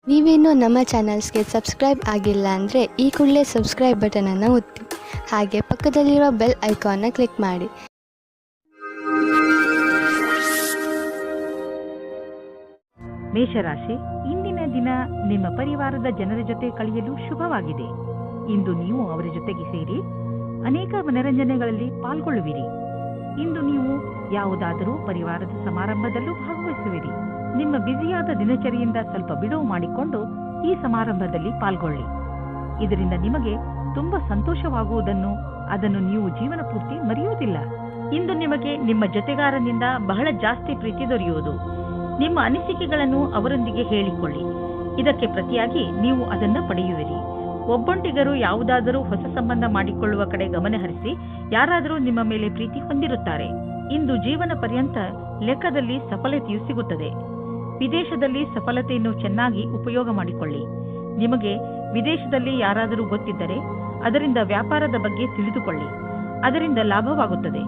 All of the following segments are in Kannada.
ನೀವೇನೂ ನಮ್ಮ ಚಾನಲ್ಸ್ಗೆ ಸಬ್ಸ್ಕ್ರೈಬ್ ಆಗಿಲ್ಲ ಅಂದರೆ ಈ ಕೂಡಲೇ ಸಬ್ಸ್ಕ್ರೈಬ್ ಬಟನನ್ನು ಒತ್ತಿ, ಹಾಗೆ ಪಕ್ಕದಲ್ಲಿರುವ ಬೆಲ್ ಐಕಾನ್ನ ಕ್ಲಿಕ್ ಮಾಡಿ. ಮೇಷರಾಶಿ, ಇಂದಿನ ದಿನ ನಿಮ್ಮ ಪರಿವಾರದ ಜನರ ಜೊತೆ ಕಳೆಯಲು ಶುಭವಾಗಿದೆ. ಇಂದು ನೀವು ಅವರ ಜೊತೆಗೆ ಸೇರಿ ಅನೇಕ ಮನರಂಜನೆಗಳಲ್ಲಿ ಪಾಲ್ಗೊಳ್ಳುವಿರಿ. ಇಂದು ನೀವು ಯಾವುದಾದರೂ ಪರಿವಾರದ ಸಮಾರಂಭದಲ್ಲೂ ಭಾಗವಹಿಸುವಿರಿ. ನಿಮ್ಮ ಬ್ಯುಸಿಯಾದ ದಿನಚರಿಯಿಂದ ಸ್ವಲ್ಪ ಬಿಡುವು ಮಾಡಿಕೊಂಡು ಈ ಸಮಾರಂಭದಲ್ಲಿ ಪಾಲ್ಗೊಳ್ಳಿ. ಇದರಿಂದ ನಿಮಗೆ ತುಂಬಾ ಸಂತೋಷವಾಗುವುದನ್ನು ಅದನ್ನು ನೀವು ಜೀವನ ಪೂರ್ತಿ ಮರೆಯುವುದಿಲ್ಲ. ಇಂದು ನಿಮಗೆ ನಿಮ್ಮ ಜೊತೆಗಾರನಿಂದ ಬಹಳ ಜಾಸ್ತಿ ಪ್ರೀತಿ ದೊರೆಯುವುದು. ನಿಮ್ಮ ಅನಿಸಿಕೆಗಳನ್ನು ಅವರೊಂದಿಗೆ ಹೇಳಿಕೊಳ್ಳಿ. ಇದಕ್ಕೆ ಪ್ರತಿಯಾಗಿ ನೀವು ಅದನ್ನು ಪಡೆಯುವಿರಿ. ಒಬ್ಬೊಂಟಿಗರು ಯಾವುದಾದರೂ ಹೊಸ ಸಂಬಂಧ ಮಾಡಿಕೊಳ್ಳುವ ಕಡೆ ಗಮನ ಹರಿಸಿ ಯಾರಾದರೂ ನಿಮ್ಮ ಮೇಲೆ ಪ್ರೀತಿ ಹೊಂದಿರುತ್ತಾರೆ. ಇಂದು ಜೀವನ ಪರ್ಯಂತ ಲೆಕ್ಕದಲ್ಲಿ ಸಫಲತೆಯು ಸಿಗುತ್ತದೆ. ವಿದೇಶದಲ್ಲಿ ಸಫಲತೆಯನ್ನು ಚೆನ್ನಾಗಿ ಉಪಯೋಗ ಮಾಡಿಕೊಳ್ಳಿ. ನಿಮಗೆ ವಿದೇಶದಲ್ಲಿ ಯಾರಾದರೂ ಗೊತ್ತಿದ್ದರೆ ಅದರಿಂದ ವ್ಯಾಪಾರದ ಬಗ್ಗೆ ತಿಳಿದುಕೊಳ್ಳಿ. ಅದರಿಂದ ಲಾಭವಾಗುತ್ತದೆ.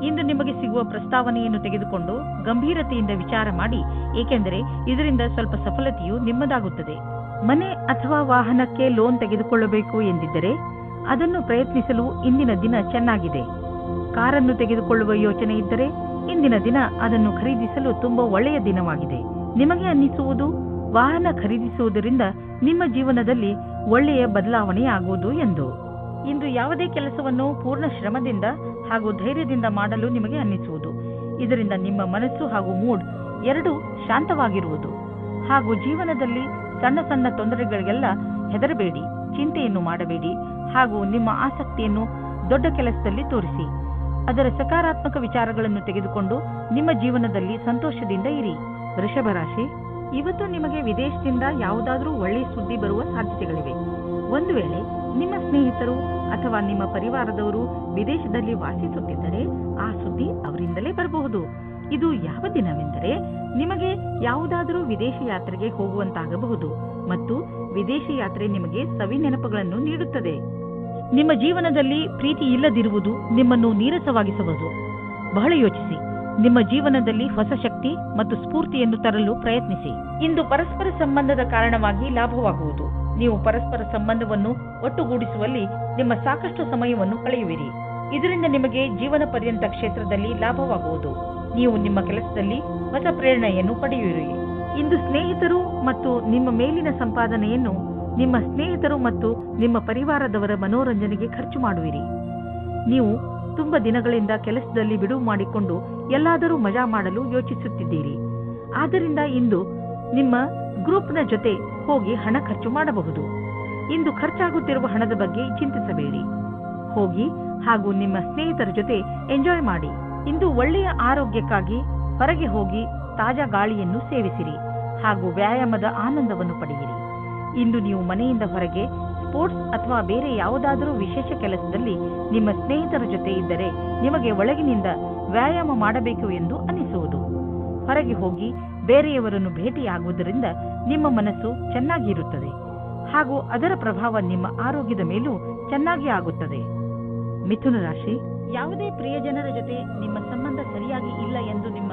ಇಂದು ನಿಮಗೆ ಸಿಗುವ ಪ್ರಸ್ತಾವನೆಯನ್ನು ತೆಗೆದುಕೊಂಡು ಗಂಭೀರತೆಯಿಂದ ವಿಚಾರ ಮಾಡಿ, ಏಕೆಂದರೆ ಇದರಿಂದ ಸ್ವಲ್ಪ ಸಫಲತೆಯು ನಿಮ್ಮದಾಗುತ್ತದೆ. ಮನೆ ಅಥವಾ ವಾಹನಕ್ಕೆ ಲೋನ್ ತೆಗೆದುಕೊಳ್ಳಬೇಕು ಎಂದಿದ್ದರೆ ಅದನ್ನು ಪ್ರಯತ್ನಿಸಲು ಇಂದಿನ ದಿನ ಚೆನ್ನಾಗಿದೆ. ಕಾರನ್ನು ತೆಗೆದುಕೊಳ್ಳುವ ಯೋಚನೆ ಇದ್ದರೆ ಇಂದಿನ ದಿನ ಅದನ್ನು ಖರೀದಿಸಲು ತುಂಬಾ ಒಳ್ಳೆಯ ದಿನವಾಗಿದೆ. ನಿಮಗೆ ಅನ್ನಿಸುವುದು ವಾಹನ ಖರೀದಿಸುವುದರಿಂದ ನಿಮ್ಮ ಜೀವನದಲ್ಲಿ ಒಳ್ಳೆಯ ಬದಲಾವಣೆಯಾಗುವುದು ಎಂದು. ಇಂದು ಯಾವುದೇ ಕೆಲಸವನ್ನು ಪೂರ್ಣ ಶ್ರಮದಿಂದ ಹಾಗೂ ಧೈರ್ಯದಿಂದ ಮಾಡಲು ನಿಮಗೆ ಅನ್ನಿಸುವುದು. ಇದರಿಂದ ನಿಮ್ಮ ಮನಸ್ಸು ಹಾಗೂ ಮೂಡ್ ಎರಡೂ ಶಾಂತವಾಗಿರುವುದು. ಹಾಗೂ ಜೀವನದಲ್ಲಿ ಸಣ್ಣ ಸಣ್ಣ ತೊಂದರೆಗಳಿಗೆಲ್ಲ ಹೆದರಬೇಡಿ, ಚಿಂತೆಯನ್ನು ಮಾಡಬೇಡಿ. ಹಾಗೂ ನಿಮ್ಮ ಆಸಕ್ತಿಯನ್ನು ದೊಡ್ಡ ಕೆಲಸದಲ್ಲಿ ತೋರಿಸಿ. ಅದರ ಸಕಾರಾತ್ಮಕ ವಿಚಾರಗಳನ್ನು ತೆಗೆದುಕೊಂಡು ನಿಮ್ಮ ಜೀವನದಲ್ಲಿ ಸಂತೋಷದಿಂದ ಇರಿ. ವೃಷಭ ರಾಶಿ, ಇವತ್ತು ನಿಮಗೆ ವಿದೇಶದಿಂದ ಯಾವುದಾದರೂ ಒಳ್ಳೆಯ ಸುದ್ದಿ ಬರುವ ಸಾಧ್ಯತೆಗಳಿವೆ. ಒಂದು ವೇಳೆ ನಿಮ್ಮ ಸ್ನೇಹಿತರು ಅಥವಾ ನಿಮ್ಮ ಪರಿವಾರದವರು ವಿದೇಶದಲ್ಲಿ ವಾಸಿಸುತ್ತಿದ್ದರೆ ಆ ಸುದ್ದಿ ಅವರಿಂದಲೇ ಬರಬಹುದು. ಇದು ಯಾವ ದಿನವೆಂದರೆ ನಿಮಗೆ ಯಾವುದಾದರೂ ವಿದೇಶಿ ಯಾತ್ರೆಗೆ ಹೋಗುವಂತಾಗಬಹುದು ಮತ್ತು ವಿದೇಶಿ ಯಾತ್ರೆ ನಿಮಗೆ ಸವಿ ನೆನಪುಗಳನ್ನು ನೀಡುತ್ತದೆ. ನಿಮ್ಮ ಜೀವನದಲ್ಲಿ ಪ್ರೀತಿ ಇಲ್ಲದಿರುವುದು ನಿಮ್ಮನ್ನು ನೀರಸವಾಗಿಸಬಹುದು. ಬಹಳ ಯೋಚಿಸಿ. ನಿಮ್ಮ ಜೀವನದಲ್ಲಿ ಹೊಸ ಶಕ್ತಿ ಮತ್ತು ಸ್ಫೂರ್ತಿಯನ್ನು ತರಲು ಪ್ರಯತ್ನಿಸಿ. ಇಂದು ಪರಸ್ಪರ ಸಂಬಂಧದ ಕಾರಣವಾಗಿ ಲಾಭವಾಗುವುದು. ನೀವು ಪರಸ್ಪರ ಸಂಬಂಧವನ್ನು ಒಟ್ಟುಗೂಡಿಸುವಲ್ಲಿ ನಿಮ್ಮ ಸಾಕಷ್ಟು ಸಮಯವನ್ನು ಕಳೆಯುವಿರಿ. ಇದರಿಂದ ನಿಮಗೆ ಜೀವನ ಪರ್ಯಂತ ಕ್ಷೇತ್ರದಲ್ಲಿ ಲಾಭವಾಗುವುದು. ನೀವು ನಿಮ್ಮ ಕೆಲಸದಲ್ಲಿ ಹೊಸ ಪ್ರೇರಣೆಯನ್ನು ಪಡೆಯುವಿರಿ. ಇಂದು ಸ್ನೇಹಿತರು ಮತ್ತು ನಿಮ್ಮ ಮೇಲಿನ ಸಂಪಾದನೆಯನ್ನು ನಿಮ್ಮ ಸ್ನೇಹಿತರು ಮತ್ತು ನಿಮ್ಮ ಪರಿವಾರದವರ ಮನೋರಂಜನೆಗೆ ಖರ್ಚು ಮಾಡುವಿರಿ. ನೀವು ತುಂಬಾ ದಿನಗಳಿಂದ ಕೆಲಸದಲ್ಲಿ ಬಿಡುವು ಮಾಡಿಕೊಂಡು ಎಲ್ಲಾದರೂ ಮಜಾ ಮಾಡಲು ಯೋಚಿಸುತ್ತಿದ್ದೀರಿ. ಆದ್ದರಿಂದ ಇಂದು ನಿಮ್ಮ ಗ್ರೂಪ್ನ ಜೊತೆ ಹೋಗಿ ಹಣ ಖರ್ಚು ಮಾಡಬಹುದು. ಇಂದು ಖರ್ಚಾಗುತ್ತಿರುವ ಹಣದ ಬಗ್ಗೆ ಚಿಂತಿಸಬೇಡಿ. ಹೋಗಿ ಹಾಗೂ ನಿಮ್ಮ ಸ್ನೇಹಿತರ ಜೊತೆ ಎಂಜಾಯ್ ಮಾಡಿ. ಇಂದು ಒಳ್ಳೆಯ ಆರೋಗ್ಯಕ್ಕಾಗಿ ಹೊರಗೆ ಹೋಗಿ ತಾಜಾ ಗಾಳಿಯನ್ನು ಸೇವಿಸಿರಿ ಹಾಗೂ ವ್ಯಾಯಾಮದ ಆನಂದವನ್ನು ಪಡೆಯಿರಿ. ಇಂದು ನೀವು ಮನೆಯಿಂದ ಹೊರಗೆ ಸ್ಪೋರ್ಟ್ಸ್ ಅಥವಾ ಬೇರೆ ಯಾವುದಾದರೂ ವಿಶೇಷ ಕೆಲಸದಲ್ಲಿ ನಿಮ್ಮ ಸ್ನೇಹಿತರ ಜೊತೆ ಇದ್ದರೆ ನಿಮಗೆ ಒಳಗಿನಿಂದ ವ್ಯಾಯಾಮ ಮಾಡಬೇಕು ಎಂದು ಅನಿಸುವುದು. ಹೊರಗೆ ಹೋಗಿ ಬೇರೆಯವರನ್ನು ಭೇಟಿಯಾಗುವುದರಿಂದ ನಿಮ್ಮ ಮನಸ್ಸು ಚೆನ್ನಾಗಿರುತ್ತದೆ ಹಾಗೂ ಅದರ ಪ್ರಭಾವ ನಿಮ್ಮ ಆರೋಗ್ಯದ ಮೇಲೂ ಚೆನ್ನಾಗಿ ಆಗುತ್ತದೆ. ಮಿಥುನ ರಾಶಿ, ಯಾವುದೇ ಪ್ರಿಯಜನರ ಜೊತೆ ನಿಮ್ಮ ಸಂಬಂಧ ಸರಿಯಾಗಿ ಇಲ್ಲ ಎಂದು ನಿಮ್ಮ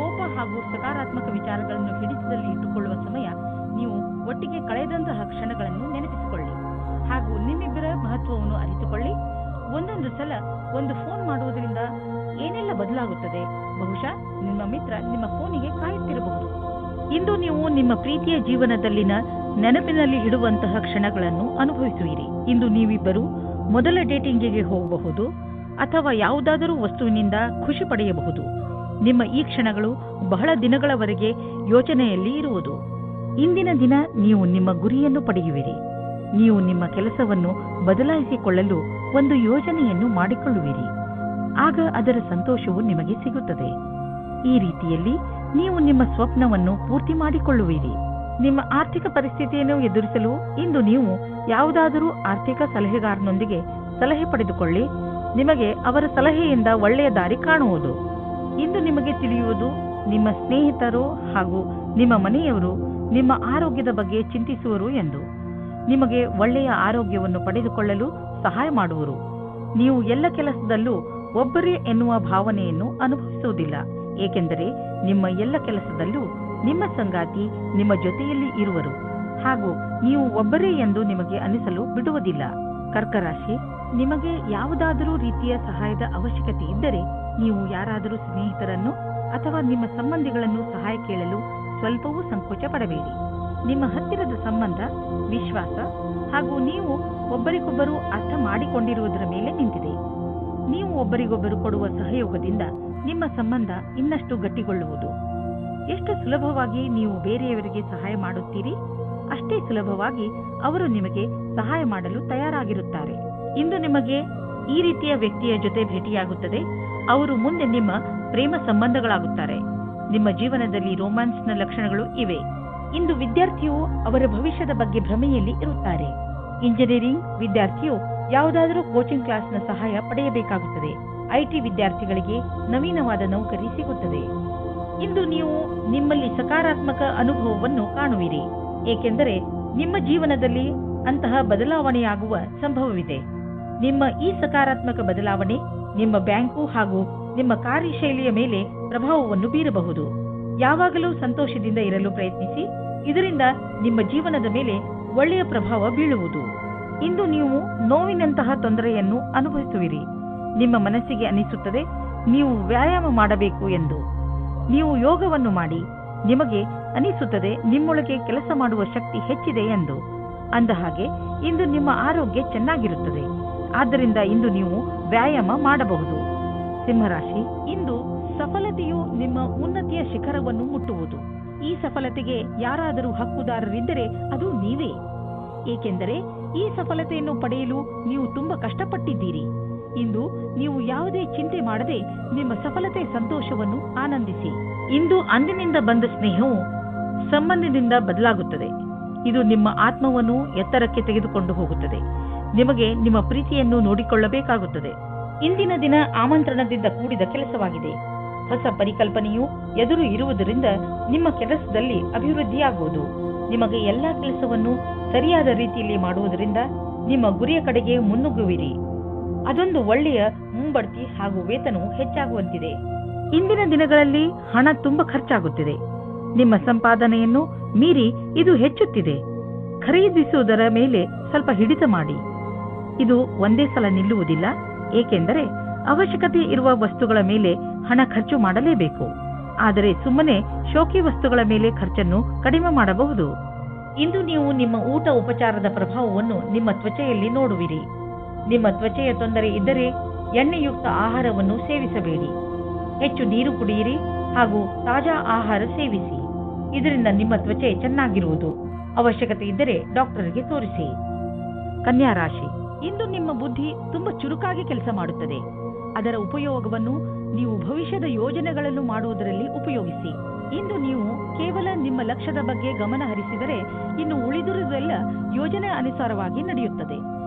ಕೋಪ ಹಾಗೂ ಸಕಾರಾತ್ಮಕ ವಿಚಾರಗಳನ್ನು ಹಿಡಿತದಲ್ಲಿ ಇಟ್ಟುಕೊಳ್ಳುವ ಸಮಯ. ನೀವು ಒಟ್ಟಿಗೆ ಕಳೆದಂತಹ ಕ್ಷಣಗಳನ್ನು ನೆನಪಿಸಿಕೊಳ್ಳಿ ಹಾಗೂ ನಿಮ್ಮಿಬ್ಬರ ಮಹತ್ವವನ್ನು ಅರಿತುಕೊಳ್ಳಿ. ಒಂದೊಂದು ಸಲ ಒಂದು ಫೋನ್ ಮಾಡುವುದರಿಂದ ಏನೆಲ್ಲ ಬದಲಾಗುತ್ತದೆ. ಬಹುಶಃ ನಿಮ್ಮ ಮಿತ್ರ ನಿಮ್ಮ ಫೋನಿಗೆ ಕಾಯುತ್ತಿರಬಹುದು. ಇಂದು ನೀವು ನಿಮ್ಮ ಪ್ರೀತಿಯ ಜೀವನದಲ್ಲಿನ ನೆನಪಿನಲ್ಲಿ ಇಡುವಂತಹ ಕ್ಷಣಗಳನ್ನು ಅನುಭವಿಸುವಿರಿ. ಇಂದು ನೀವಿಬ್ಬರು ಮೊದಲ ಡೇಟಿಂಗಿಗೆ ಹೋಗಬಹುದು ಅಥವಾ ಯಾವುದಾದರೂ ವಸ್ತುವಿನಿಂದ ಖುಷಿ ಪಡೆಯಬಹುದು. ನಿಮ್ಮ ಈ ಕ್ಷಣಗಳು ಬಹಳ ದಿನಗಳವರೆಗೆ ಯೋಚನೆಯಲ್ಲಿ ಇರುವುದು. ಇಂದಿನ ದಿನ ನೀವು ನಿಮ್ಮ ಗುರಿಯನ್ನು ಪಡೆಯುವಿರಿ. ನೀವು ನಿಮ್ಮ ಕೆಲಸವನ್ನು ಬದಲಾಯಿಸಿಕೊಳ್ಳಲು ಒಂದು ಯೋಜನೆಯನ್ನು ಮಾಡಿಕೊಳ್ಳುವಿರಿ. ಆಗ ಅದರ ಸಂತೋಷವು ನಿಮಗೆ ಸಿಗುತ್ತದೆ. ಈ ರೀತಿಯಲ್ಲಿ ನೀವು ನಿಮ್ಮ ಸ್ವಪ್ನವನ್ನು ಪೂರ್ತಿ ಮಾಡಿಕೊಳ್ಳುವಿರಿ. ನಿಮ್ಮ ಆರ್ಥಿಕ ಪರಿಸ್ಥಿತಿಯನ್ನು ಎದುರಿಸಲು ಇಂದು ನೀವು ಯಾವುದಾದರೂ ಆರ್ಥಿಕ ಸಲಹೆಗಾರನೊಂದಿಗೆ ಸಲಹೆ ಪಡೆದುಕೊಳ್ಳಿ. ನಿಮಗೆ ಅವರ ಸಲಹೆಯಿಂದ ಒಳ್ಳೆಯ ದಾರಿ ಕಾಣುವುದು. ಇಂದು ನಿಮಗೆ ತಿಳಿಯುವುದು ನಿಮ್ಮ ಸ್ನೇಹಿತರು ಹಾಗೂ ನಿಮ್ಮ ಮನೆಯವರು ನಿಮ್ಮ ಆರೋಗ್ಯದ ಬಗ್ಗೆ ಚಿಂತಿಸುವರು ಎಂದು. ನಿಮಗೆ ಒಳ್ಳೆಯ ಆರೋಗ್ಯವನ್ನು ಪಡೆದುಕೊಳ್ಳಲು ಸಹಾಯ ಮಾಡುವರು. ನೀವು ಎಲ್ಲ ಕೆಲಸದಲ್ಲೂ ಒಬ್ಬರೇ ಎನ್ನುವ ಭಾವನೆಯನ್ನು ಅನುಭವಿಸುವುದಿಲ್ಲ. ಏಕೆಂದರೆ ನಿಮ್ಮ ಎಲ್ಲ ಕೆಲಸದಲ್ಲೂ ನಿಮ್ಮ ಸಂಗಾತಿ ನಿಮ್ಮ ಜೊತೆಯಲ್ಲಿ ಇರುವರು ಹಾಗೂ ನೀವು ಒಬ್ಬರೇ ಎಂದು ನಿಮಗೆ ಅನಿಸಲು ಬಿಡುವುದಿಲ್ಲ. ಕರ್ಕ ರಾಶಿ, ನಿಮಗೆ ಯಾವುದಾದರೂ ರೀತಿಯ ಸಹಾಯದ ಅವಶ್ಯಕತೆ ಇದ್ದರೆ ನೀವು ಯಾರಾದರೂ ಸ್ನೇಹಿತರನ್ನು ಅಥವಾ ನಿಮ್ಮ ಸಂಬಂಧಿಗಳನ್ನು ಸಹಾಯ ಕೇಳಲು ಸ್ವಲ್ಪವೂ ಸಂಕೋಚ ಪಡಬೇಡಿ. ನಿಮ್ಮ ಹತ್ತಿರದ ಸಂಬಂಧ, ವಿಶ್ವಾಸ ಹಾಗೂ ನೀವು ಒಬ್ಬರಿಗೊಬ್ಬರು ಅರ್ಥ ಮಾಡಿಕೊಂಡಿರುವುದರ ಮೇಲೆ ನಿಂತಿದೆ. ನೀವು ಒಬ್ಬರಿಗೊಬ್ಬರು ಕೊಡುವ ಸಹಯೋಗದಿಂದ ನಿಮ್ಮ ಸಂಬಂಧ ಇನ್ನಷ್ಟು ಗಟ್ಟಿಗೊಳ್ಳುವುದು. ಎಷ್ಟು ಸುಲಭವಾಗಿ ನೀವು ಬೇರೆಯವರಿಗೆ ಸಹಾಯ ಮಾಡುತ್ತೀರಿ, ಅಷ್ಟೇ ಸುಲಭವಾಗಿ ಅವರು ನಿಮಗೆ ಸಹಾಯ ಮಾಡಲು ತಯಾರಾಗಿರುತ್ತಾರೆ. ಇಂದು ನಿಮಗೆ ಈ ರೀತಿಯ ವ್ಯಕ್ತಿಯ ಜೊತೆ ಭೇಟಿಯಾಗುತ್ತದೆ. ಅವರು ಮುಂದೆ ನಿಮ್ಮ ಪ್ರೇಮ ಸಂಬಂಧಗಳಾಗುತ್ತಾರೆ. ನಿಮ್ಮ ಜೀವನದಲ್ಲಿ ರೋಮ್ಯಾನ್ಸ್ನ ಲಕ್ಷಣಗಳು ಇವೆ. ಇಂದು ವಿದ್ಯಾರ್ಥಿಯು ಅವರ ಭವಿಷ್ಯದ ಬಗ್ಗೆ ಭ್ರಮೆಯಲ್ಲಿ ಇರುತ್ತಾರೆ. ಇಂಜಿನಿಯರಿಂಗ್ ವಿದ್ಯಾರ್ಥಿಯು ಯಾವುದಾದರೂ ಕೋಚಿಂಗ್ ಕ್ಲಾಸ್ನ ಸಹಾಯ ಪಡೆಯಬೇಕಾಗುತ್ತದೆ. ಐಟಿ ವಿದ್ಯಾರ್ಥಿಗಳಿಗೆ ನವೀನವಾದ ನೌಕರಿ ಸಿಗುತ್ತದೆ. ಇಂದು ನೀವು ನಿಮ್ಮಲ್ಲಿ ಸಕಾರಾತ್ಮಕ ಅನುಭವವನ್ನು ಕಾಣುವಿರಿ, ಏಕೆಂದರೆ ನಿಮ್ಮ ಜೀವನದಲ್ಲಿ ಅಂತಹ ಬದಲಾವಣೆಯಾಗುವ ಸಂಭವವಿದೆ. ನಿಮ್ಮ ಈ ಸಕಾರಾತ್ಮಕ ಬದಲಾವಣೆ ನಿಮ್ಮ ಬ್ಯಾಂಕು ಹಾಗೂ ನಿಮ್ಮ ಕಾರ್ಯಶೈಲಿಯ ಮೇಲೆ ಪ್ರಭಾವವನ್ನು ಬೀರಬಹುದು. ಯಾವಾಗಲೂ ಸಂತೋಷದಿಂದ ಇರಲು ಪ್ರಯತ್ನಿಸಿ, ಇದರಿಂದ ನಿಮ್ಮ ಜೀವನದ ಮೇಲೆ ಒಳ್ಳೆಯ ಪ್ರಭಾವ ಬೀಳುವುದು. ಇಂದು ನೀವು ನೋವಿನಂತಹ ತೊಂದರೆಯನ್ನು ಅನುಭವಿಸುವಿರಿ. ನಿಮ್ಮ ಮನಸ್ಸಿಗೆ ಅನಿಸುತ್ತದೆ ನೀವು ವ್ಯಾಯಾಮ ಮಾಡಬೇಕು ಎಂದು. ನೀವು ಯೋಗವನ್ನು ಮಾಡಿ, ನಿಮಗೆ ಅನಿಸುತ್ತದೆ ನಿಮ್ಮೊಳಗೆ ಕೆಲಸ ಮಾಡುವ ಶಕ್ತಿ ಹೆಚ್ಚಿದೆ ಎಂದು. ಅಂದಹಾಗೆ ಇಂದು ನಿಮ್ಮ ಆರೋಗ್ಯ ಚೆನ್ನಾಗಿರುತ್ತದೆ. ಆದ್ದರಿಂದ ಇಂದು ನೀವು ವ್ಯಾಯಾಮ ಮಾಡಬಹುದು. ಸಿಂಹರಾಶಿ, ಇಂದು ಸಫಲತೆಯು ನಿಮ್ಮ ಉನ್ನತಿಯ ಶಿಖರವನ್ನು ಮುಟ್ಟುವುದು. ಈ ಸಫಲತೆಗೆ ಯಾರಾದರೂ ಹಕ್ಕುದಾರರಿದ್ದರೆ ಅದು ನೀವೇ, ಏಕೆಂದರೆ ಈ ಸಫಲತೆಯನ್ನು ಪಡೆಯಲು ನೀವು ತುಂಬಾ ಕಷ್ಟಪಟ್ಟಿದ್ದೀರಿ. ಇಂದು ನೀವು ಯಾವುದೇ ಚಿಂತೆ ಮಾಡದೆ ನಿಮ್ಮ ಸಫಲತೆ ಸಂತೋಷವನ್ನು ಆನಂದಿಸಿ. ಇಂದು ಅಂದಿನಿಂದ ಬಂದ ಸ್ನೇಹವು ಸಂಬಂಧದಿಂದ ಬದಲಾಗುತ್ತದೆ. ಇದು ನಿಮ್ಮ ಆತ್ಮವನ್ನು ಎತ್ತರಕ್ಕೆ ತೆಗೆದುಕೊಂಡು ಹೋಗುತ್ತದೆ. ನಿಮಗೆ ನಿಮ್ಮ ಪ್ರೀತಿಯನ್ನು ನೋಡಿಕೊಳ್ಳಬೇಕಾಗುತ್ತದೆ. ಇಂದಿನ ದಿನ ಆಮಂತ್ರಣದಿಂದ ಕೂಡಿದ ಕೆಲಸವಾಗಿದೆ. ಹೊಸ ಪರಿಕಲ್ಪನೆಯು ಎದುರು ಇರುವುದರಿಂದ ನಿಮ್ಮ ಕೆಲಸದಲ್ಲಿ ಅಭಿವೃದ್ಧಿಯಾಗುವುದು. ನಿಮಗೆ ಎಲ್ಲಾ ಕೆಲಸವನ್ನು ಸರಿಯಾದ ರೀತಿಯಲ್ಲಿ ಮಾಡುವುದರಿಂದ ನಿಮ್ಮ ಗುರಿಯ ಕಡೆಗೆ ಮುನ್ನುಗ್ಗುವಿರಿ. ಅದೊಂದು ಒಳ್ಳೆಯ ಮುಂಬಡ್ತಿ ಹಾಗೂ ವೇತನವು ಹೆಚ್ಚಾಗುವಂತಿದೆ. ಇಂದಿನ ದಿನಗಳಲ್ಲಿ ಹಣ ತುಂಬಾ ಖರ್ಚಾಗುತ್ತಿದೆ. ನಿಮ್ಮ ಸಂಪಾದನೆಯನ್ನು ಮೀರಿ ಇದು ಹೆಚ್ಚುತ್ತಿದೆ. ಖರೀದಿಸುವುದರ ಮೇಲೆ ಸ್ವಲ್ಪ ಹಿಡಿತ ಮಾಡಿ. ಇದು ಒಂದೇ ಸಲ ನಿಲ್ಲುವುದಿಲ್ಲ, ಏಕೆಂದರೆ ಅವಶ್ಯಕತೆ ಇರುವ ವಸ್ತುಗಳ ಮೇಲೆ ಹಣ ಖರ್ಚು ಮಾಡಲೇಬೇಕು. ಆದರೆ ಸುಮ್ಮನೆ ಶೋಕಿ ವಸ್ತುಗಳ ಮೇಲೆ ಖರ್ಚನ್ನು ಕಡಿಮೆ ಮಾಡಬಹುದು. ಇಂದು ನೀವು ನಿಮ್ಮ ಊಟ ಉಪಚಾರದ ಪ್ರಭಾವವನ್ನು ನಿಮ್ಮ ತ್ವಚೆಯಲ್ಲಿ ನೋಡುವಿರಿ. ನಿಮ್ಮ ತ್ವಚೆಯ ತೊಂದರೆ ಇದ್ದರೆ ಎಣ್ಣೆಯುಕ್ತ ಆಹಾರವನ್ನು ಸೇವಿಸಬೇಡಿ. ಹೆಚ್ಚು ನೀರು ಕುಡಿಯಿರಿ ಹಾಗೂ ತಾಜಾ ಆಹಾರ ಸೇವಿಸಿ. ಇದರಿಂದ ನಿಮ್ಮ ತ್ವಚೆ ಚೆನ್ನಾಗಿರುವುದು. ಅವಶ್ಯಕತೆ ಇದ್ದರೆ ಡಾಕ್ಟರ್ಗೆ ತೋರಿಸಿ. ಕನ್ಯಾ ರಾಶಿ, ಇಂದು ನಿಮ್ಮ ಬುದ್ಧಿ ತುಂಬಾ ಚುರುಕಾಗಿ ಕೆಲಸ ಮಾಡುತ್ತದೆ. ಅದರ ಉಪಯೋಗವನ್ನು ನೀವು ಭವಿಷ್ಯದ ಯೋಜನೆಗಳನ್ನು ಮಾಡುವುದರಲ್ಲಿ ಉಪಯೋಗಿಸಿ. ಇಂದು ನೀವು ಕೇವಲ ನಿಮ್ಮ ಲಕ್ಷ್ಯದ ಬಗ್ಗೆ ಗಮನ ಹರಿಸಿದರೆ ಇನ್ನು ಉಳಿದಿರುವುದೆಲ್ಲ ಯೋಜನೆ ಅನುಸಾರವಾಗಿ ನಡೆಯುತ್ತದೆ.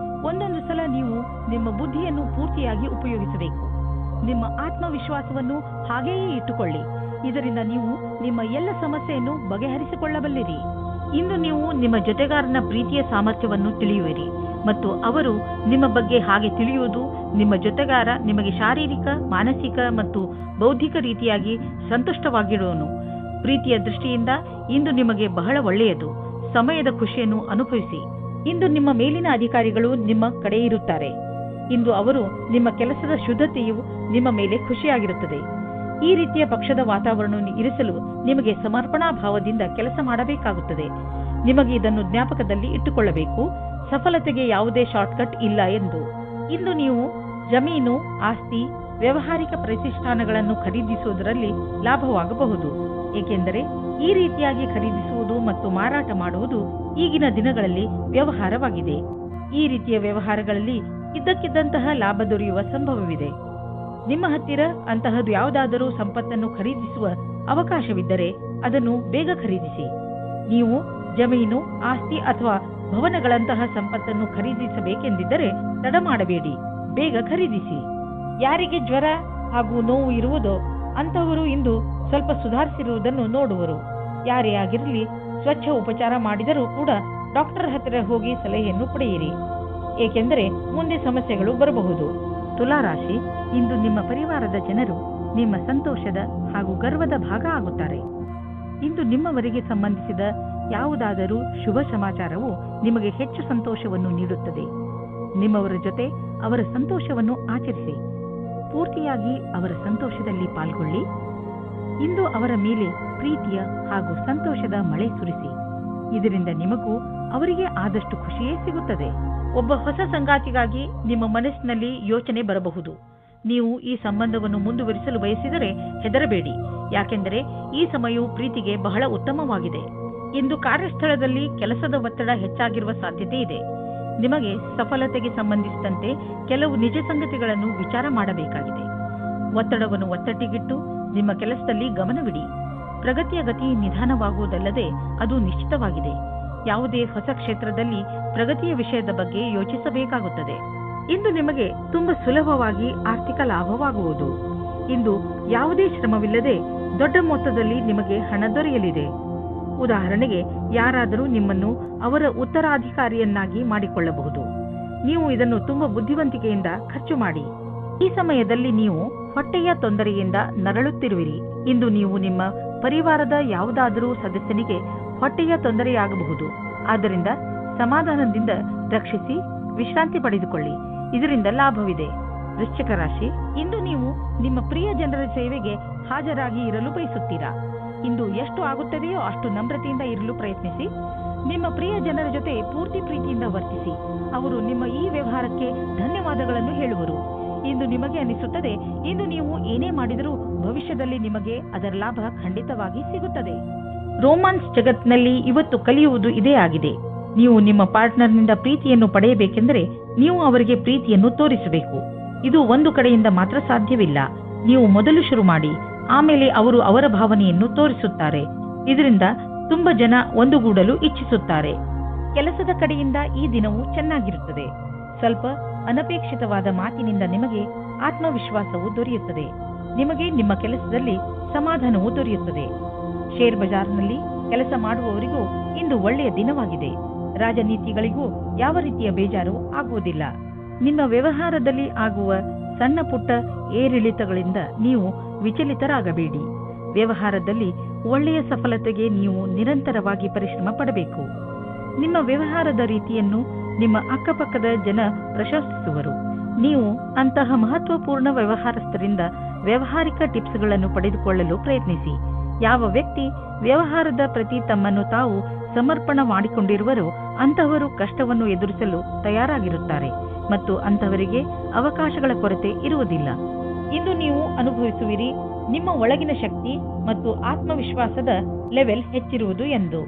ಒಂದೊಂದು ಸಲ ನೀವು ನಿಮ್ಮ ಬುದ್ಧಿಯನ್ನು ಪೂರ್ತಿಯಾಗಿ ಉಪಯೋಗಿಸಬೇಕು. ನಿಮ್ಮ ಆತ್ಮವಿಶ್ವಾಸವನ್ನು ಹಾಗೆಯೇ ಇಟ್ಟುಕೊಳ್ಳಿ. ಇದರಿಂದ ನೀವು ನಿಮ್ಮ ಎಲ್ಲ ಸಮಸ್ಯೆಯನ್ನು ಬಗೆಹರಿಸಿಕೊಳ್ಳಬಲ್ಲಿರಿ. ಇಂದು ನೀವು ನಿಮ್ಮ ಜೊತೆಗಾರನ ಪ್ರೀತಿಯ ಸಾಮರ್ಥ್ಯವನ್ನು ತಿಳಿಯುವಿರಿ ಮತ್ತು ಅವರು ನಿಮ್ಮ ಬಗ್ಗೆ ಹಾಗೆ ತಿಳಿಯುವುದು. ನಿಮ್ಮ ಜೊತೆಗಾರ ನಿಮಗೆ ಶಾರೀರಿಕ, ಮಾನಸಿಕ ಮತ್ತು ಬೌದ್ಧಿಕ ರೀತಿಯಾಗಿ ಸಂತುಷ್ಟವಾಗಿರುವನು. ಪ್ರೀತಿಯ ದೃಷ್ಟಿಯಿಂದ ಇಂದು ನಿಮಗೆ ಬಹಳ ಒಳ್ಳೆಯದು. ಸಮಯದ ಖುಷಿಯನ್ನು ಅನುಭವಿಸಿ. ಇಂದು ನಿಮ್ಮ ಮೇಲಿನ ಅಧಿಕಾರಿಗಳು ನಿಮ್ಮ ಕಡೆ ಇರುತ್ತಾರೆ. ಇಂದು ಅವರು ನಿಮ್ಮ ಕೆಲಸದ ಶುದ್ಧತೆಯು ನಿಮ್ಮ ಮೇಲೆ ಖುಷಿಯಾಗಿರುತ್ತದೆ. ಈ ರೀತಿಯ ಪಕ್ಷದ ವಾತಾವರಣವನ್ನು ಇರಿಸಲು ನಿಮಗೆ ಸಮರ್ಪಣಾ ಭಾವದಿಂದ ಕೆಲಸ ಮಾಡಬೇಕಾಗುತ್ತದೆ. ನಿಮಗೆ ಇದನ್ನು ಜ್ಞಾಪಕದಲ್ಲಿ ಇಟ್ಟುಕೊಳ್ಳಬೇಕು. ಸಫಲತೆಗೆ ಯಾವುದೇ ಶಾರ್ಟ್ಕಟ್ ಇಲ್ಲ ಎಂದು. ಇಂದು ನೀವು ಜಮೀನು, ಆಸ್ತಿ, ವ್ಯಾವಹಾರಿಕ ಪ್ರತಿಷ್ಠಾನಗಳನ್ನು ಖರೀದಿಸುವುದರಲ್ಲಿ ಲಾಭವಾಗಬಹುದು, ಏಕೆಂದರೆ ಈ ರೀತಿಯಾಗಿ ಖರೀದಿಸುವುದು ಮತ್ತು ಮಾರಾಟ ಮಾಡುವುದು ಈಗಿನ ದಿನಗಳಲ್ಲಿ ವ್ಯವಹಾರವಾಗಿದೆ. ಈ ರೀತಿಯ ವ್ಯವಹಾರಗಳಲ್ಲಿ ಇದ್ದಕ್ಕಿದ್ದಂತಹ ಲಾಭ ದೊರೆಯುವ ಸಂಭವವಿದೆ. ನಿಮ್ಮ ಹತ್ತಿರ ಅಂತಹದ್ದು ಯಾವುದಾದರೂ ಸಂಪತ್ತನ್ನು ಖರೀದಿಸುವ ಅವಕಾಶವಿದ್ದರೆ ಅದನ್ನು ಬೇಗ ಖರೀದಿಸಿ. ನೀವು ಜಮೀನು, ಆಸ್ತಿ ಅಥವಾ ಭವನಗಳಂತಹ ಸಂಪತ್ತನ್ನು ಖರೀದಿಸಬೇಕೆಂದಿದ್ದರೆ ತಡ ಮಾಡಬೇಡಿ, ಬೇಗ ಖರೀದಿಸಿ. ಯಾರಿಗೆ ಜ್ವರ ಹಾಗೂ ನೋವು ಇರುವುದೋ ಅಂತಹವರು ಇಂದು ಸ್ವಲ್ಪ ಸುಧಾರಿಸಿರುವುದನ್ನು ನೋಡುವರು. ಯಾರೇ ಆಗಿರಲಿ, ಸ್ವಚ್ಛ ಉಪಚಾರ ಮಾಡಿದರೂ ಕೂಡ ಡಾಕ್ಟರ್ ಹತ್ತಿರ ಹೋಗಿ ಸಲಹೆಯನ್ನು ಪಡೆಯಿರಿ, ಏಕೆಂದರೆ ಮುಂದೆ ಸಮಸ್ಯೆಗಳು ಬರಬಹುದು. ತುಲಾರಾಶಿ, ಇಂದು ನಿಮ್ಮ ಪರಿವಾರದ ಜನರು ನಿಮ್ಮ ಸಂತೋಷದ ಹಾಗೂ ಗರ್ವದ ಭಾಗ ಆಗುತ್ತಾರೆ. ಇಂದು ನಿಮ್ಮವರಿಗೆ ಸಂಬಂಧಿಸಿದ ಯಾವುದಾದರೂ ಶುಭ ಸಮಾಚಾರವು ನಿಮಗೆ ಹೆಚ್ಚು ಸಂತೋಷವನ್ನು ನೀಡುತ್ತದೆ. ನಿಮ್ಮವರ ಜೊತೆ ಅವರ ಸಂತೋಷವನ್ನು ಆಚರಿಸಿ, ಪೂರ್ತಿಯಾಗಿ ಅವರ ಸಂತೋಷದಲ್ಲಿ ಪಾಲ್ಗೊಳ್ಳಿ. ಇಂದು ಅವರ ಮೇಲೆ ಪ್ರೀತಿಯ ಹಾಗೂ ಸಂತೋಷದ ಮಳೆ ಸುರಿಸಿ. ಇದರಿಂದ ನಿಮಗೂ ಅವರಿಗೆ ಆದಷ್ಟು ಖುಷಿಯೇ ಸಿಗುತ್ತದೆ. ಒಬ್ಬ ಹೊಸ ಸಂಗಾತಿಗಾಗಿ ನಿಮ್ಮ ಮನಸ್ಸಿನಲ್ಲಿ ಯೋಚನೆ ಬರಬಹುದು. ನೀವು ಈ ಸಂಬಂಧವನ್ನು ಮುಂದುವರಿಸಲು ಬಯಸಿದರೆ ಹೆದರಬೇಡಿ, ಯಾಕೆಂದರೆ ಈ ಸಮಯವು ಪ್ರೀತಿಗೆ ಬಹಳ ಉತ್ತಮವಾಗಿದೆ. ಇಂದು ಕಾರ್ಯಸ್ಥಳದಲ್ಲಿ ಕೆಲಸದ ಒತ್ತಡ ಹೆಚ್ಚಾಗಿರುವ ಸಾಧ್ಯತೆ ಇದೆ. ನಿಮಗೆ ಸಫಲತೆಗೆ ಸಂಬಂಧಿಸಿದಂತೆ ಕೆಲವು ನಿಜ ಸಂಗತಿಗಳನ್ನು ವಿಚಾರ ಮಾಡಬೇಕಾಗಿದೆ. ಒತ್ತಡವನ್ನು ಒತ್ತಟ್ಟಿಗಿಟ್ಟು ನಿಮ್ಮ ಕೆಲಸದಲ್ಲಿ ಗಮನವಿಡಿ. ಪ್ರಗತಿಯ ಗತಿ ನಿಧಾನವಾಗುವುದಲ್ಲದೆ ಅದು ನಿಶ್ಚಿತವಾಗಿದೆ. ಯಾವುದೇ ಹೊಸ ಕ್ಷೇತ್ರದಲ್ಲಿ ಪ್ರಗತಿಯ ವಿಷಯದ ಬಗ್ಗೆ ಯೋಚಿಸಬೇಕಾಗುತ್ತದೆ. ಇಂದು ನಿಮಗೆ ತುಂಬಾ ಸುಲಭವಾಗಿ ಆರ್ಥಿಕ ಲಾಭವಾಗುವುದು. ಇಂದು ಯಾವುದೇ ಶ್ರಮವಿಲ್ಲದೆ ದೊಡ್ಡ ಮೊತ್ತದಲ್ಲಿ ನಿಮಗೆ ಹಣ ದೊರೆಯಲಿದೆ. ಉದಾಹರಣೆಗೆ, ಯಾರಾದರೂ ನಿಮ್ಮನ್ನು ಅವರ ಉತ್ತರಾಧಿಕಾರಿಯನ್ನಾಗಿ ಮಾಡಿಕೊಳ್ಳಬಹುದು. ನೀವು ಇದನ್ನು ತುಂಬಾ ಬುದ್ಧಿವಂತಿಕೆಯಿಂದ ಖರ್ಚು ಮಾಡಿ. ಈ ಸಮಯದಲ್ಲಿ ನೀವು ಹೊಟ್ಟೆಯ ತೊಂದರೆಯಿಂದ ನರಳುತ್ತಿರುವಿರಿ. ಇಂದು ನೀವು ನಿಮ್ಮ ಪರಿವಾರದ ಯಾವುದಾದರೂ ಸದಸ್ಯನಿಗೆ ಹೊಟ್ಟೆಯ ತೊಂದರೆಯಾಗಬಹುದು. ಆದ್ದರಿಂದ ಸಮಾಧಾನದಿಂದ ರಕ್ಷಿಸಿ ವಿಶ್ರಾಂತಿ ಪಡೆದುಕೊಳ್ಳಿ. ಇದರಿಂದ ಲಾಭವಿದೆ. ವೃಶ್ಚಿಕ ರಾಶಿ, ಇಂದು ನೀವು ನಿಮ್ಮ ಪ್ರಿಯ ಜನರ ಸೇವೆಗೆ ಹಾಜರಾಗಿ ಇರಲು ಬಯಸುತ್ತೀರಾ. ಇಂದು ಎಷ್ಟು ಆಗುತ್ತದೆಯೋ ಅಷ್ಟು ನಮ್ರತೆಯಿಂದ ಇರಲು ಪ್ರಯತ್ನಿಸಿ. ನಿಮ್ಮ ಪ್ರಿಯ ಜನರ ಜೊತೆ ಪೂರ್ತಿ ಪ್ರೀತಿಯಿಂದ ವರ್ತಿಸಿ. ಅವರು ನಿಮ್ಮ ಈ ವ್ಯವಹಾರಕ್ಕೆ ಧನ್ಯವಾದಗಳನ್ನು ಹೇಳುವರು. ಇಂದು ನಿಮಗೆ ಅನಿಸುತ್ತದೆ, ಇಂದು ನೀವು ಏನೇ ಮಾಡಿದರೂ ಭವಿಷ್ಯದಲ್ಲಿ ನಿಮಗೆ ಅದರ ಲಾಭ ಖಂಡಿತವಾಗಿ ಸಿಗುತ್ತದೆ. ರೋಮಾನ್ಸ್ ಜಗತ್ತಿನಲ್ಲಿ ಇವತ್ತು ಕಲಿಯುವುದು ಇದೇ ಆಗಿದೆ. ನೀವು ನಿಮ್ಮ ಪಾರ್ಟ್ನರ್ನಿಂದ ಪ್ರೀತಿಯನ್ನು ಪಡೆಯಬೇಕೆಂದರೆ ನೀವು ಅವರಿಗೆ ಪ್ರೀತಿಯನ್ನು ತೋರಿಸಬೇಕು. ಇದು ಒಂದು ಕಡೆಯಿಂದ ಮಾತ್ರ ಸಾಧ್ಯವಿಲ್ಲ. ನೀವು ಮೊದಲು ಶುರು ಮಾಡಿ, ಆಮೇಲೆ ಅವರು ಅವರ ಭಾವನೆಯನ್ನು ತೋರಿಸುತ್ತಾರೆ. ಇದರಿಂದ ತುಂಬಾ ಜನ ಒಂದುಗೂಡಲು ಇಚ್ಛಿಸುತ್ತಾರೆ. ಕೆಲಸದ ಕಡೆಯಿಂದ ಈ ದಿನವು ಚೆನ್ನಾಗಿರುತ್ತದೆ. ಸ್ವಲ್ಪ ಅನಪೇಕ್ಷಿತವಾದ ಮಾತಿನಿಂದ ನಿಮಗೆ ಆತ್ಮವಿಶ್ವಾಸವು ದೊರೆಯುತ್ತದೆ. ನಿಮಗೆ ನಿಮ್ಮ ಕೆಲಸದಲ್ಲಿ ಸಮಾಧಾನವೂ ದೊರೆಯುತ್ತದೆ. ಶೇರ್ ಬಜಾರ್ನಲ್ಲಿ ಕೆಲಸ ಮಾಡುವವರಿಗೂ ಇಂದು ಒಳ್ಳೆಯ ದಿನವಾಗಿದೆ. ರಾಜನೀತಿಗಳಿಗೂ ಯಾವ ರೀತಿಯ ಬೇಜಾರು ಆಗುವುದಿಲ್ಲ. ನಿಮ್ಮ ವ್ಯವಹಾರದಲ್ಲಿ ಆಗುವ ಸಣ್ಣ ಪುಟ್ಟ ಏರಿಳಿತಗಳಿಂದ ನೀವು ವಿಚಲಿತರಾಗಬೇಡಿ. ವ್ಯವಹಾರದಲ್ಲಿ ಒಳ್ಳೆಯ ಸಫಲತೆಗೆ ನೀವು ನಿರಂತರವಾಗಿ ಪರಿಶ್ರಮ ಪಡಬೇಕು. ನಿಮ್ಮ ವ್ಯವಹಾರದ ರೀತಿಯನ್ನು ನಿಮ್ಮ ಅಕ್ಕಪಕ್ಕದ ಜನ ಪ್ರಶಂಸಿಸುವರು. ನೀವು ಅಂತಹ ಮಹತ್ವಪೂರ್ಣ ವ್ಯವಹಾರಸ್ಥರಿಂದ ವ್ಯಾವಹಾರಿಕ ಟಿಪ್ಸ್ಗಳನ್ನು ಪಡೆದುಕೊಳ್ಳಲು ಪ್ರಯತ್ನಿಸಿ. ಯಾವ ವ್ಯಕ್ತಿ ವ್ಯವಹಾರದ ಪ್ರತಿ ತಮ್ಮನ್ನು ತಾವು ಸಮರ್ಪಣ ಮಾಡಿಕೊಂಡಿರುವರೋ ಅಂತಹವರು ಕಷ್ಟವನ್ನು ಎದುರಿಸಲು ತಯಾರಾಗಿರುತ್ತಾರೆ ಮತ್ತು ಅಂತಹವರಿಗೆ ಅವಕಾಶಗಳ ಕೊರತೆ ಇರುವುದಿಲ್ಲ. ಇಂದು ನೀವು ಅನುಭವಿಸುವಿರಿ ನಿಮ್ಮ ಒಳಗಿನ ಶಕ್ತಿ ಮತ್ತು ಆತ್ಮವಿಶ್ವಾಸದ ಲೆವೆಲ್ ಹೆಚ್ಚಿರುವುದು ಎಂದು.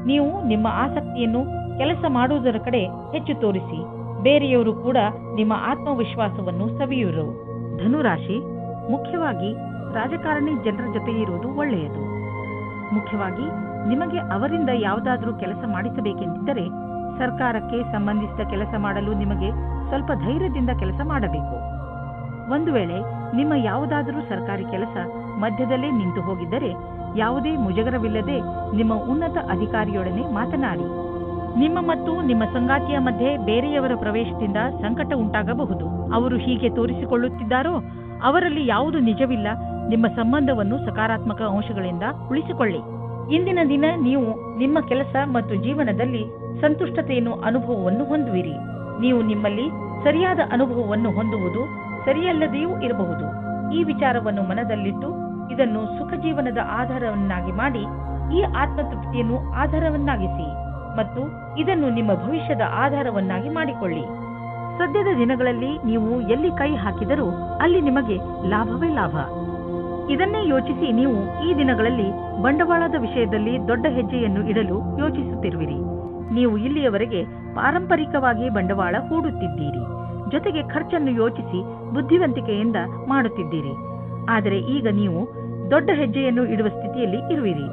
ನೀವು ನಿಮ್ಮ ಆಸಕ್ತಿಯನ್ನು ಕೆಲಸ ಮಾಡುವುದರ ಕಡೆ ಹೆಚ್ಚು ತೋರಿಸಿ. ಬೇರೆಯವರು ಕೂಡ ನಿಮ್ಮ ಆತ್ಮವಿಶ್ವಾಸವನ್ನು ಸವಿಯುವರು. ಧನುರಾಶಿ, ಮುಖ್ಯವಾಗಿ ರಾಜಕಾರಣಿ ಜನರ ಜೊತೆ ಇರುವುದು ಒಳ್ಳೆಯದು. ಮುಖ್ಯವಾಗಿ ನಿಮಗೆ ಅವರಿಂದ ಯಾವುದಾದರೂ ಕೆಲಸ ಮಾಡಿಸಬೇಕೆಂದಿದ್ದರೆ ಸರ್ಕಾರಕ್ಕೆ ಸಂಬಂಧಿಸಿದ ಕೆಲಸ ಮಾಡಲು ನಿಮಗೆ ಸ್ವಲ್ಪ ಧೈರ್ಯದಿಂದ ಕೆಲಸ ಮಾಡಬೇಕು. ಒಂದು ವೇಳೆ ನಿಮ್ಮ ಯಾವುದಾದರೂ ಸರ್ಕಾರಿ ಕೆಲಸ ಮಧ್ಯದಲ್ಲೇ ನಿಂತು ಹೋಗಿದ್ದರೆ ಯಾವುದೇ ಮುಜುಗರವಿಲ್ಲದೆ ನಿಮ್ಮ ಉನ್ನತ ಅಧಿಕಾರಿಯೊಡನೆ ಮಾತನಾಡಿ. ನಿಮ್ಮ ಮತ್ತು ನಿಮ್ಮ ಸಂಗಾತಿಯ ಮಧ್ಯೆ ಬೇರೆಯವರ ಪ್ರವೇಶದಿಂದ ಸಂಕಟ ಉಂಟಾಗಬಹುದು. ಅವರು ಹೀಗೆ ತೋರಿಸಿಕೊಳ್ಳುತ್ತಿದ್ದಾರೋ ಅವರಲ್ಲಿ ಯಾವುದು ನಿಜವಿಲ್ಲ. ನಿಮ್ಮ ಸಂಬಂಧವನ್ನು ಸಕಾರಾತ್ಮಕ ಅಂಶಗಳಿಂದ ಉಳಿಸಿಕೊಳ್ಳಿ. ಇಂದಿನ ದಿನ ನೀವು ನಿಮ್ಮ ಕೆಲಸ ಮತ್ತು ಜೀವನದಲ್ಲಿ ಸಂತುಷ್ಟತೆಯನ್ನು ಅನುಭವವನ್ನು ಹೊಂದುವಿರಿ. ನೀವು ನಿಮ್ಮಲ್ಲಿ ಸರಿಯಾದ ಅನುಭವವನ್ನು ಹೊಂದುವುದು ಸರಿಯಲ್ಲದೆಯೂ ಇರಬಹುದು. ಈ ವಿಚಾರವನ್ನು ಮನದಲ್ಲಿಟ್ಟು ಇದನ್ನು ಸುಖ ಜೀವನದ ಆಧಾರವನ್ನಾಗಿ ಮಾಡಿ ಈ ಆತ್ಮತೃಪ್ತಿಯನ್ನು ಆಧಾರವನ್ನಾಗಿಸಿ ಮತ್ತು ಇದನ್ನು ನಿಮ್ಮ ಭವಿಷ್ಯದ ಆಧಾರವನ್ನಾಗಿ ಮಾಡಿಕೊಳ್ಳಿ. ಸದ್ಯದ ದಿನಗಳಲ್ಲಿ ನೀವು ಎಲ್ಲಿ ಕೈ ಹಾಕಿದರೂ ಅಲ್ಲಿ ನಿಮಗೆ ಲಾಭವೇ ಲಾಭ. ಇದನ್ನೇ ಯೋಚಿಸಿ ನೀವು ಈ ದಿನಗಳಲ್ಲಿ ಬಂಡವಾಳದ ವಿಷಯದಲ್ಲಿ ದೊಡ್ಡ ಹೆಜ್ಜೆಯನ್ನು ಇಡಲು ಯೋಚಿಸುತ್ತಿರುವಿರಿ. ನೀವು ಇಲ್ಲಿಯವರೆಗೆ ಪಾರಂಪರಿಕವಾಗಿ ಬಂಡವಾಳ ಹೂಡುತ್ತಿದ್ದೀರಿ. ಜೊತೆಗೆ ಖರ್ಚನ್ನು ಯೋಚಿಸಿ ಬುದ್ಧಿವಂತಿಕೆಯಿಂದ ಮಾಡುತ್ತಿದ್ದೀರಿ. ಆದರೆ ಈಗ ನೀವು ದೊಡ್ಡ ಹೆಜ್ಜೆಯನ್ನು ಇಡುವ ಸ್ಥಿತಿಯಲ್ಲಿ ಇರುವಿರಿ.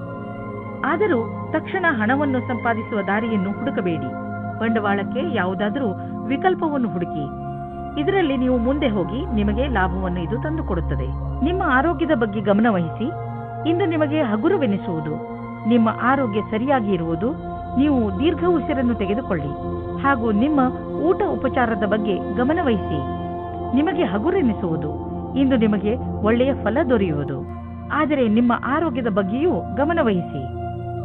ಆದರೂ ತಕ್ಷಣ ಹಣವನ್ನು ಸಂಪಾದಿಸುವ ದಾರಿಯನ್ನು ಹುಡುಕಬೇಡಿ. ಬಂಡವಾಳಕ್ಕೆ ಯಾವುದಾದರೂ ವಿಕಲ್ಪವನ್ನು ಹುಡುಕಿ. ಇದರಲ್ಲಿ ನೀವು ಮುಂದೆ ಹೋಗಿ ನಿಮಗೆ ಲಾಭವನ್ನು ಇದು ತಂದುಕೊಡುತ್ತದೆ. ನಿಮ್ಮ ಆರೋಗ್ಯದ ಬಗ್ಗೆ ಗಮನ ವಹಿಸಿ. ಇಂದು ನಿಮಗೆ ಹಗುರವೆನಿಸುವುದು. ನಿಮ್ಮ ಆರೋಗ್ಯ ಸರಿಯಾಗಿ ಇರುವುದು. ನೀವು ದೀರ್ಘ ಉಸಿರನ್ನು ತೆಗೆದುಕೊಳ್ಳಿ ಹಾಗೂ ನಿಮ್ಮ ಊಟ ಉಪಚಾರದ ಬಗ್ಗೆ ಗಮನ ವಹಿಸಿ. ನಿಮಗೆ ಹಗುರೆನಿಸುವುದು. ಇಂದು ನಿಮಗೆ ಒಳ್ಳೆಯ ಫಲ ದೊರೆಯುವುದು. ಆದರೆ ನಿಮ್ಮ ಆರೋಗ್ಯದ ಬಗ್ಗೆಯೂ ಗಮನ ವಹಿಸಿ.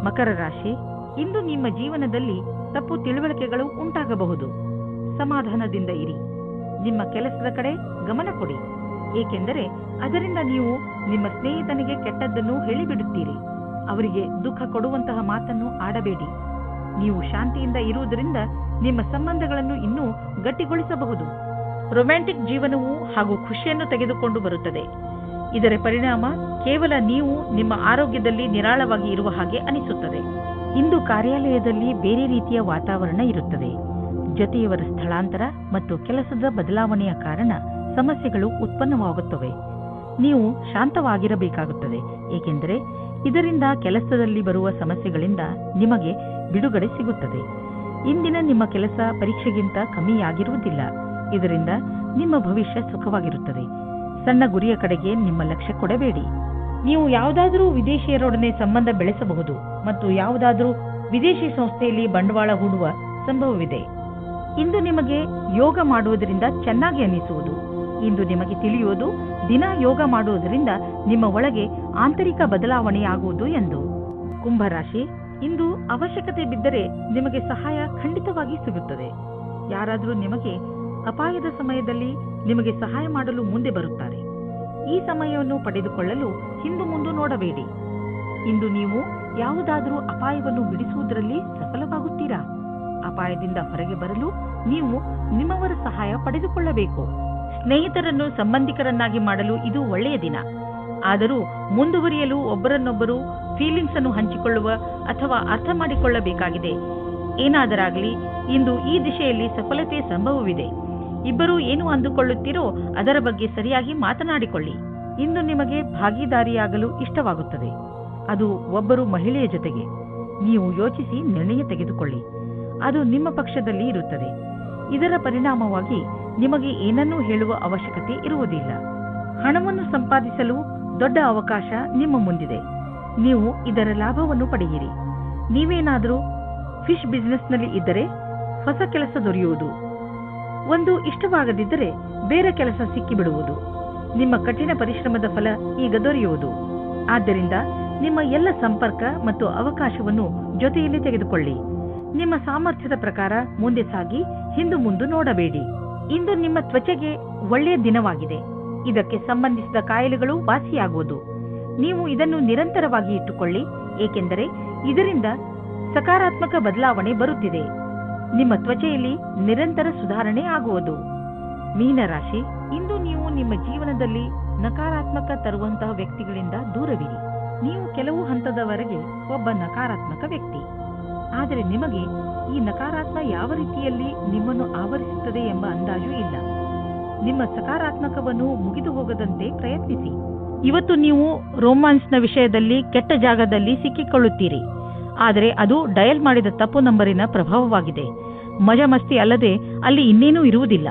ಮಕರ ರಾಶಿ, ಇಂದು ನಿಮ್ಮ ಜೀವನದಲ್ಲಿ ತಪ್ಪು ತಿಳುವಳಿಕೆಗಳು ಉಂಟಾಗಬಹುದು. ಸಮಾಧಾನದಿಂದ ಇರಿ. ನಿಮ್ಮ ಕೆಲಸದ ಕಡೆ ಗಮನ ಕೊಡಿ, ಏಕೆಂದರೆ ಅದರಿಂದ ನೀವು ನಿಮ್ಮ ಸ್ನೇಹಿತನಿಗೆ ಕೆಟ್ಟದ್ದನ್ನು ಹೇಳಿಬಿಡುತ್ತೀರಿ. ಅವರಿಗೆ ದುಃಖ ಕೊಡುವಂತಹ ಮಾತನ್ನು ಆಡಬೇಡಿ. ನೀವು ಶಾಂತಿಯಿಂದ ಇರುವುದರಿಂದ ನಿಮ್ಮ ಸಂಬಂಧಗಳನ್ನು ಇನ್ನೂ ಗಟ್ಟಿಗೊಳಿಸಬಹುದು. ರೊಮ್ಯಾಂಟಿಕ್ ಜೀವನವು ಹಾಗೂ ಖುಷಿಯನ್ನು ತೆಗೆದುಕೊಂಡು ಬರುತ್ತದೆ. ಇದರ ಪರಿಣಾಮ ಕೇವಲ ನೀವು ನಿಮ್ಮ ಆರೋಗ್ಯದಲ್ಲಿ ನಿರಾಳವಾಗಿ ಇರುವ ಹಾಗೆ ಅನಿಸುತ್ತದೆ. ಇಂದು ಕಾರ್ಯಾಲಯದಲ್ಲಿ ಬೇರೆ ರೀತಿಯ ವಾತಾವರಣ ಇರುತ್ತದೆ. ಜೊತೆಯವರ ಸ್ಥಳಾಂತರ ಮತ್ತು ಕೆಲಸದ ಬದಲಾವಣೆಯ ಕಾರಣ ಸಮಸ್ಯೆಗಳು ಉತ್ಪನ್ನವಾಗುತ್ತವೆ. ನೀವು ಶಾಂತವಾಗಿರಬೇಕಾಗುತ್ತದೆ, ಏಕೆಂದರೆ ಇದರಿಂದ ಕೆಲಸದಲ್ಲಿ ಬರುವ ಸಮಸ್ಯೆಗಳಿಂದ ನಿಮಗೆ ಬಿಡುಗಡೆ ಸಿಗುತ್ತದೆ. ಇಂದಿನ ನಿಮ್ಮ ಕೆಲಸ ಪರೀಕ್ಷೆಗಿಂತ ಕಮ್ಮಿಯಾಗಿರುವುದಿಲ್ಲ. ಇದರಿಂದ ನಿಮ್ಮ ಭವಿಷ್ಯ ಸುಖವಾಗಿರುತ್ತದೆ. ಸಣ್ಣ ಗುರಿಯ ಕಡೆಗೆ ನಿಮ್ಮ ಲಕ್ಷ್ಯ ಕೊಡಬೇಡಿ. ನೀವು ಯಾವುದಾದರೂ ವಿದೇಶಿಯರೊಡನೆ ಸಂಬಂಧ ಬೆಳೆಸಬಹುದು ಮತ್ತು ಯಾವುದಾದರೂ ವಿದೇಶಿ ಸಂಸ್ಥೆಯಲ್ಲಿ ಬಂಡವಾಳ ಹೂಡುವ ಸಂಭವವಿದೆ. ಇಂದು ನಿಮಗೆ ಯೋಗ ಮಾಡುವುದರಿಂದ ಚೆನ್ನಾಗಿ ಅನಿಸುವುದು. ಇಂದು ನಿಮಗೆ ತಿಳಿಯುವುದು ದಿನ ಯೋಗ ಮಾಡುವುದರಿಂದ ನಿಮ್ಮ ಒಳಗೆ ಆಂತರಿಕ ಬದಲಾವಣೆಯಾಗುವುದು ಎಂದು. ಕುಂಭರಾಶಿ, ಇಂದು ಅವಶ್ಯಕತೆ ಬಿದ್ದರೆ ನಿಮಗೆ ಸಹಾಯ ಖಂಡಿತವಾಗಿ ಸಿಗುತ್ತದೆ. ಯಾರಾದರೂ ನಿಮಗೆ ಅಪಾಯದ ಸಮಯದಲ್ಲಿ ನಿಮಗೆ ಸಹಾಯ ಮಾಡಲು ಮುಂದೆ ಬರುತ್ತಾರೆ. ಈ ಸಮಯವನ್ನು ಪಡೆದುಕೊಳ್ಳಲು ಹಿಂದು ಮುಂದೆ ನೋಡಬೇಡಿ. ಇಂದು ನೀವು ಯಾವುದಾದರೂ ಅಪಾಯವನ್ನು ಬಿಡಿಸುವುದರಲ್ಲಿ ಸಫಲವಾಗುತ್ತೀರಾ? ಅಪಾಯದಿಂದ ಹೊರಗೆ ಬರಲು ನೀವು ನಿಮ್ಮವರ ಸಹಾಯ ಪಡೆದುಕೊಳ್ಳಬೇಕು. ಸ್ನೇಹಿತರನ್ನು ಸಂಬಂಧಿಕರನ್ನಾಗಿ ಮಾಡಲು ಇದು ಒಳ್ಳೆಯ ದಿನ. ಆದರೂ ಮುಂದುವರಿಯಲು ಒಬ್ಬರನ್ನೊಬ್ಬರು ಫೀಲಿಂಗ್ಸ್ ಅನ್ನು ಹಂಚಿಕೊಳ್ಳುವ ಅಥವಾ ಅರ್ಥ ಮಾಡಿಕೊಳ್ಳಬೇಕಾಗಿದೆ. ಏನಾದರಾಗಲಿ ಇಂದು ಈ ದಿಶೆಯಲ್ಲಿ ಸಫಲತೆ ಸಂಭವವಿದೆ. ಇಬ್ಬರು ಏನು ಅಂದುಕೊಳ್ಳುತ್ತೀರೋ ಅದರ ಬಗ್ಗೆ ಸರಿಯಾಗಿ ಮಾತನಾಡಿಕೊಳ್ಳಿ. ಇಂದು ನಿಮಗೆ ಭಾಗಿದಾರಿಯಾಗಲು ಇಷ್ಟವಾಗುತ್ತದೆ. ಅದು ಒಬ್ಬರು ಮಹಿಳೆಯ ಜೊತೆಗೆ. ನೀವು ಯೋಚಿಸಿ ನಿರ್ಣಯ ತೆಗೆದುಕೊಳ್ಳಿ. ಅದು ನಿಮ್ಮ ಪಕ್ಷದಲ್ಲಿ ಇರುತ್ತದೆ. ಇದರ ಪರಿಣಾಮವಾಗಿ ನಿಮಗೆ ಏನನ್ನೂ ಹೇಳುವ ಅವಶ್ಯಕತೆ ಇರುವುದಿಲ್ಲ. ಹಣವನ್ನು ಸಂಪಾದಿಸಲು ದೊಡ್ಡ ಅವಕಾಶ ನಿಮ್ಮ ಮುಂದಿದೆ. ನೀವು ಇದರ ಲಾಭವನ್ನು ಪಡೆಯಿರಿ. ನೀವೇನಾದರೂ ಫಿಶ್ ಬಿಸಿನೆಸ್ನಲ್ಲಿ ಇದ್ದರೆ ಹೊಸ ಕೆಲಸ ದೊರೆಯುವುದು. ಒಂದು ಇಷ್ಟವಾಗದಿದ್ದರೆ ಬೇರೆ ಕೆಲಸ ಸಿಕ್ಕಿಬಿಡುವುದು. ನಿಮ್ಮ ಕಠಿಣ ಪರಿಶ್ರಮದ ಫಲ ಈಗ ದೊರೆಯುವುದು. ಆದ್ದರಿಂದ ನಿಮ್ಮ ಎಲ್ಲ ಸಂಪರ್ಕ ಮತ್ತು ಅವಕಾಶವನ್ನು ಜೊತೆಯಲ್ಲಿ ತೆಗೆದುಕೊಳ್ಳಿ. ನಿಮ್ಮ ಸಾಮರ್ಥ್ಯದ ಪ್ರಕಾರ ಮುಂದೆ ಸಾಗಿ ಹಿಂದು ಮುಂದೆ ನೋಡಬೇಡಿ. ಇಂದು ನಿಮ್ಮ ತ್ವಚೆಗೆ ಒಳ್ಳೆಯ ದಿನವಾಗಿದೆ. ಇದಕ್ಕೆ ಸಂಬಂಧಿಸಿದ ಕಾಯಿಲೆಗಳು ವಾಸಿಯಾಗುವುದು. ನೀವು ಇದನ್ನು ನಿರಂತರವಾಗಿ ಇಟ್ಟುಕೊಳ್ಳಿ, ಏಕೆಂದರೆ ಇದರಿಂದ ಸಕಾರಾತ್ಮಕ ಬದಲಾವಣೆ ಬರುತ್ತಿದೆ. ನಿಮ್ಮ ತ್ವಚೆಯಲ್ಲಿ ನಿರಂತರ ಸುಧಾರಣೆ ಆಗುವುದು. ಮೀನರಾಶಿ, ಇಂದು ನೀವು ನಿಮ್ಮ ಜೀವನದಲ್ಲಿ ನಕಾರಾತ್ಮಕ ತರುವಂತಹ ವ್ಯಕ್ತಿಗಳಿಂದ ದೂರವಿರಿ. ನೀವು ಕೆಲವು ಹಂತದವರೆಗೆ ಒಬ್ಬ ನಕಾರಾತ್ಮಕ ವ್ಯಕ್ತಿ. ಆದರೆ ನಿಮಗೆ ಈ ನಕಾರಾತ್ಮಕ ಯಾವ ರೀತಿಯಲ್ಲಿ ನಿಮ್ಮನ್ನು ಆವರಿಸುತ್ತದೆ ಎಂಬ ಅಂದಾಜು ಇಲ್ಲ. ನಿಮ್ಮ ಸಕಾರಾತ್ಮಕವನ್ನು ಮುಗಿದು ಹೋಗದಂತೆ ಪ್ರಯತ್ನಿಸಿ. ಇವತ್ತು ನೀವು ರೋಮಾನ್ಸ್ನ ವಿಷಯದಲ್ಲಿ ಕೆಟ್ಟ ಜಾಗದಲ್ಲಿ ಸಿಕ್ಕಿಕೊಳ್ಳುತ್ತೀರಿ. ಆದರೆ ಅದು ಡಯಲ್ ಮಾಡಿದ ತಪ್ಪು ನಂಬರಿನ ಪ್ರಭಾವವಾಗಿದೆ. ಮಜಾ ಮಸ್ತಿ ಅಲ್ಲದೆ ಅಲ್ಲಿ ಇನ್ನೇನೂ ಇರುವುದಿಲ್ಲ.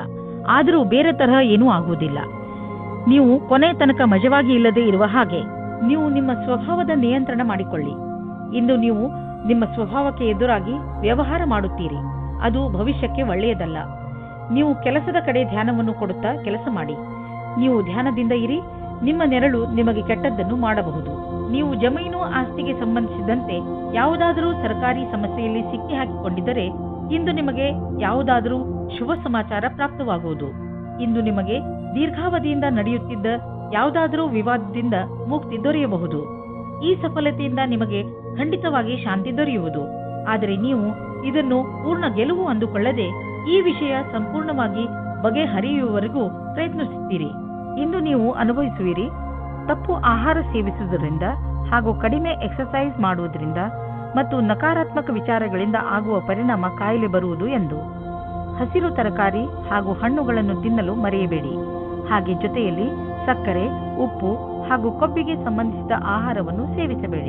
ಆದರೂ ಬೇರೆ ತರಹ ಏನೂ ಆಗುವುದಿಲ್ಲ. ನೀವು ಕೊನೆ ತನಕ ಮಜವಾಗಿ ಇಲ್ಲದೆ ಇರುವ ಹಾಗೆ. ನೀವು ನಿಮ್ಮ ಸ್ವಭಾವದ ನಿಯಂತ್ರಣ ಮಾಡಿಕೊಳ್ಳಿ. ಇಂದು ನೀವು ನಿಮ್ಮ ಸ್ವಭಾವಕ್ಕೆ ಎದುರಾಗಿ ವ್ಯವಹಾರ ಮಾಡುತ್ತೀರಿ. ಅದು ಭವಿಷ್ಯಕ್ಕೆ ಒಳ್ಳೆಯದಲ್ಲ. ನೀವು ಕೆಲಸದ ಕಡೆ ಧ್ಯಾನವನ್ನು ಕೊಡುತ್ತಾ ಕೆಲಸ ಮಾಡಿ. ನೀವು ಧ್ಯಾನದಿಂದ ಇರಿ. ನಿಮ್ಮ ನೆರಳು ನಿಮಗೆ ಕೆಟ್ಟದ್ದನ್ನು ಮಾಡಬಹುದು. ನೀವು ಜಮೀನು ಆಸ್ತಿಗೆ ಸಂಬಂಧಿಸಿದಂತೆ ಯಾವುದಾದರೂ ಸರ್ಕಾರಿ ಸಮಸ್ಯೆಯಲ್ಲಿ ಸಿಕ್ಕಿ ಹಾಕಿಕೊಂಡಿದ್ದರೆ ಇಂದು ನಿಮಗೆ ಯಾವುದಾದರೂ ಶುಭ ಸಮಾಚಾರ ಪ್ರಾಪ್ತವಾಗುವುದು. ಇಂದು ನಿಮಗೆ ದೀರ್ಘಾವಧಿಯಿಂದ ನಡೆಯುತ್ತಿದ್ದ ಯಾವುದಾದರೂ ವಿವಾದದಿಂದ ಮುಕ್ತಿ ದೊರೆಯಬಹುದು. ಈ ಸಫಲತೆಯಿಂದ ನಿಮಗೆ ಖಂಡಿತವಾಗಿ ಶಾಂತಿ ದೊರೆಯುವುದು. ಆದರೆ ನೀವು ಇದನ್ನು ಪೂರ್ಣ ಗೆಲುವು ಅಂದುಕೊಳ್ಳದೆ ಈ ವಿಷಯ ಸಂಪೂರ್ಣವಾಗಿ ಬಗೆಹರಿಯುವವರೆಗೂ ಪ್ರಯತ್ನಿಸುತ್ತೀರಿ. ಇಂದು ನೀವು ಅನುಭವಿಸುವಿರಿ ತಪ್ಪು ಆಹಾರ ಸೇವಿಸುವುದರಿಂದ ಹಾಗೂ ಕಡಿಮೆ ಎಕ್ಸರ್ಸೈಸ್ ಮಾಡುವುದರಿಂದ ಮತ್ತು ನಕಾರಾತ್ಮಕ ವಿಚಾರಗಳಿಂದ ಆಗುವ ಪರಿಣಾಮ ಕಾಯಿಲೆ ಬರುವುದು ಎಂದು. ಹಸಿರು ತರಕಾರಿ ಹಾಗೂ ಹಣ್ಣುಗಳನ್ನು ತಿನ್ನಲು ಮರೆಯಬೇಡಿ. ಹಾಗೆ ಜೊತೆಯಲ್ಲಿ ಸಕ್ಕರೆ, ಉಪ್ಪು ಹಾಗೂ ಕೊಬ್ಬಿಗೆ ಸಂಬಂಧಿಸಿದ ಆಹಾರವನ್ನು ಸೇವಿಸಬೇಡಿ.